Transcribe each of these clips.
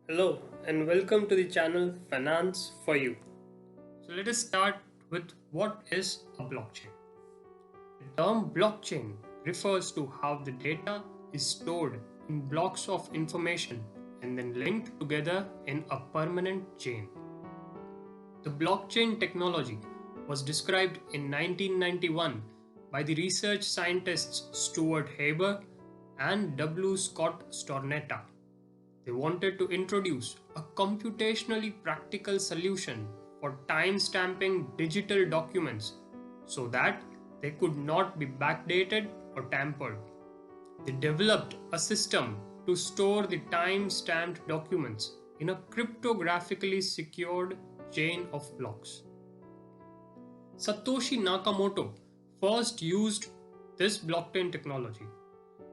Hello and welcome to the channel Finance for You. So let us start with what is a blockchain. The term blockchain refers to how the data is stored in blocks of information and then linked together in a permanent chain. The blockchain technology was described in 1991 by the research scientists Stuart Haber and W. Scott Stornetta. They wanted to introduce a computationally practical solution for time-stamping digital documents so that they could not be backdated or tampered. They developed a system to store the time-stamped documents in a cryptographically secured chain of blocks. Satoshi Nakamoto first used this blockchain technology.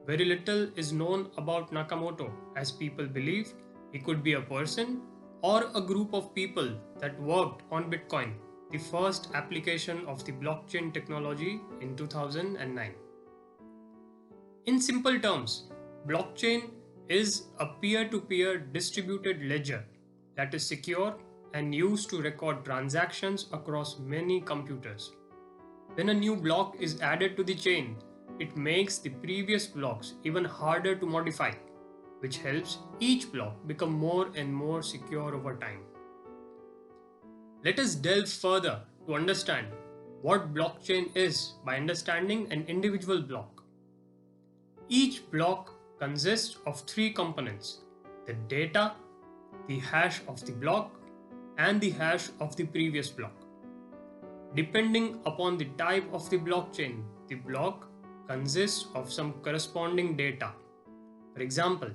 Very little is known about Nakamoto, as people believe he could be a person or a group of people that worked on Bitcoin, the first application of the blockchain technology in 2009. In simple terms, blockchain is a peer-to-peer distributed ledger that is secure and used to record transactions across many computers. When a new block is added to the chain, it makes the previous blocks even harder to modify, which helps each block become more and more secure over time. Let us delve further to understand what blockchain is by understanding an individual block. Each block consists of three components: the data, the hash of the block, and the hash of the previous block. Depending upon the type of the blockchain, the block consists of some corresponding data. For example,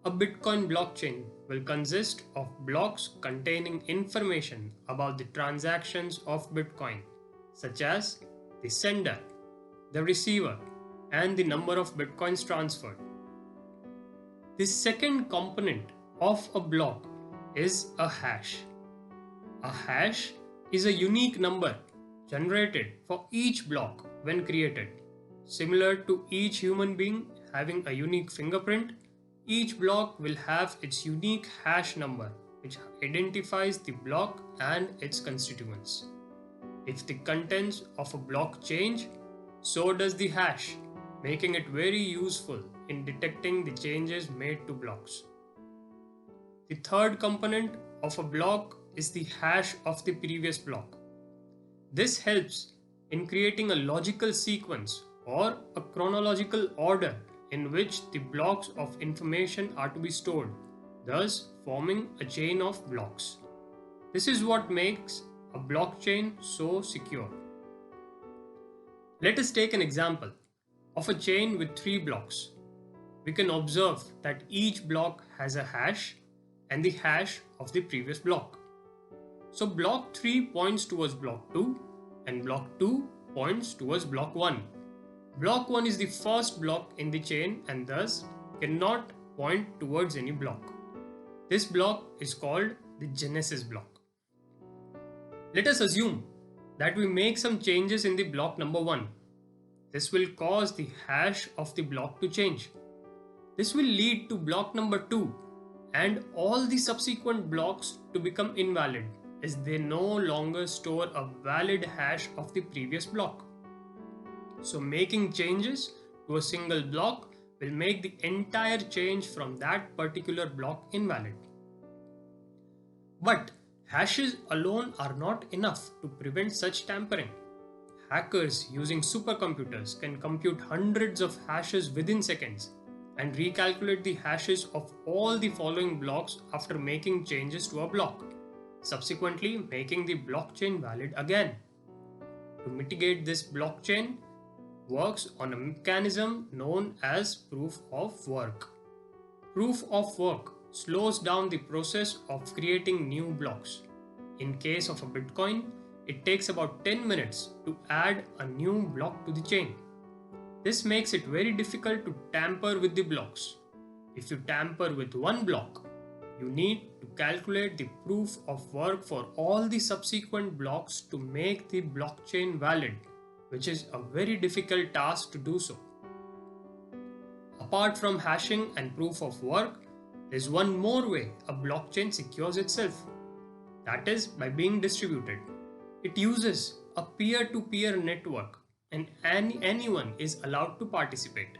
a Bitcoin blockchain will consist of blocks containing information about the transactions of Bitcoin, such as the sender, the receiver, and the number of Bitcoins transferred. The second component of a block is a hash. A hash is a unique number generated for each block when created. Similar to each human being having a unique fingerprint, each block will have its unique hash number, which identifies the block and its constituents. If the contents of a block change, so does the hash, making it very useful in detecting the changes made to blocks. The third component of a block is the hash of the previous block. This helps in creating a logical sequence or a chronological order in which the blocks of information are to be stored, thus forming a chain of blocks. This is what makes a blockchain so secure. Let us take an example of a chain with three blocks. We can observe that each block has a hash and the hash of the previous block. So block 3 points towards block 2 and block 2 points towards block 1. Block 1 is the first block in the chain and thus cannot point towards any block. This block is called the genesis block. Let us assume that we make some changes in the block number 1. This will cause the hash of the block to change. This will lead to block number 2 and all the subsequent blocks to become invalid, as they no longer store a valid hash of the previous block. So making changes to a single block will make the entire change from that particular block invalid. But hashes alone are not enough to prevent such tampering. Hackers using supercomputers can compute hundreds of hashes within seconds and recalculate the hashes of all the following blocks after making changes to a block, subsequently making the blockchain valid again. To mitigate this, blockchain works on a mechanism known as proof of work. Proof of work slows down the process of creating new blocks. In case of a Bitcoin, it takes about 10 minutes to add a new block to the chain. This makes it very difficult to tamper with the blocks. If you tamper with one block, you need to calculate the proof of work for all the subsequent blocks to make the blockchain valid, which is a very difficult task to do so. Apart from hashing and proof of work, There's one more way a blockchain secures itself. That is by being distributed. It uses a peer-to-peer network and anyone is allowed to participate.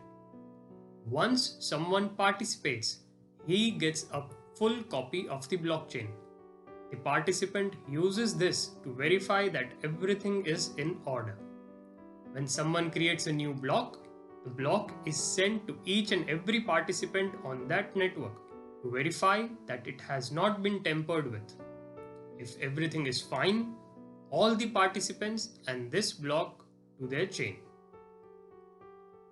Once someone participates, he gets a full copy of the blockchain. The participant uses this to verify that everything is in order. When someone creates a new block, the block is sent to each and every participant on that network to verify that it has not been tampered with. If everything is fine, all the participants and this block to their chain.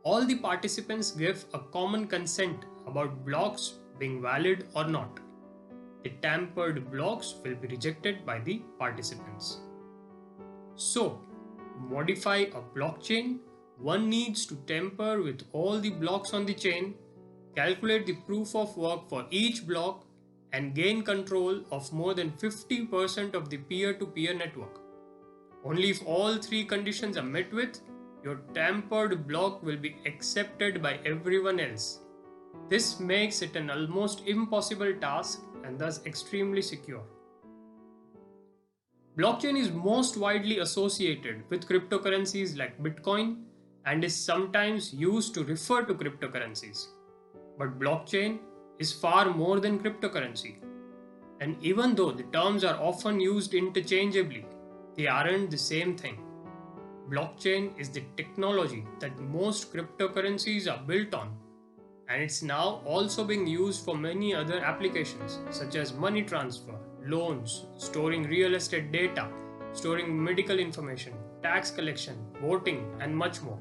All the participants give a common consent about blocks being valid or not. The tampered blocks will be rejected by the participants. So, to modify a blockchain, one needs to tamper with all the blocks on the chain, calculate the proof of work for each block, and gain control of more than 50% of the peer-to-peer network. Only if all three conditions are met with, your tampered block will be accepted by everyone else. This makes it an almost impossible task and thus extremely secure. Blockchain is most widely associated with cryptocurrencies like Bitcoin and is sometimes used to refer to cryptocurrencies. But blockchain is far more than cryptocurrency. And even though the terms are often used interchangeably, they aren't the same thing. Blockchain is the technology that most cryptocurrencies are built on, and it's now also being used for many other applications such as money transfer, loans, storing real estate data, storing medical information, tax collection, voting, and much more.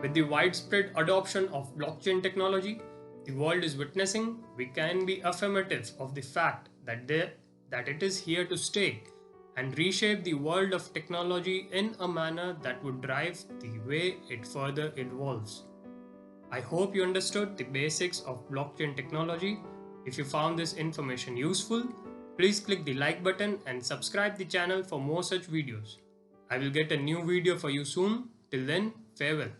With the widespread adoption of blockchain technology the world is witnessing, we can be affirmative of the fact that it is here to stay and reshape the world of technology in a manner that would drive the way it further evolves. I hope you understood the basics of blockchain technology. If you found this information useful, please click the like button and subscribe the channel for more such videos. I will get a new video for you soon. Till then, farewell.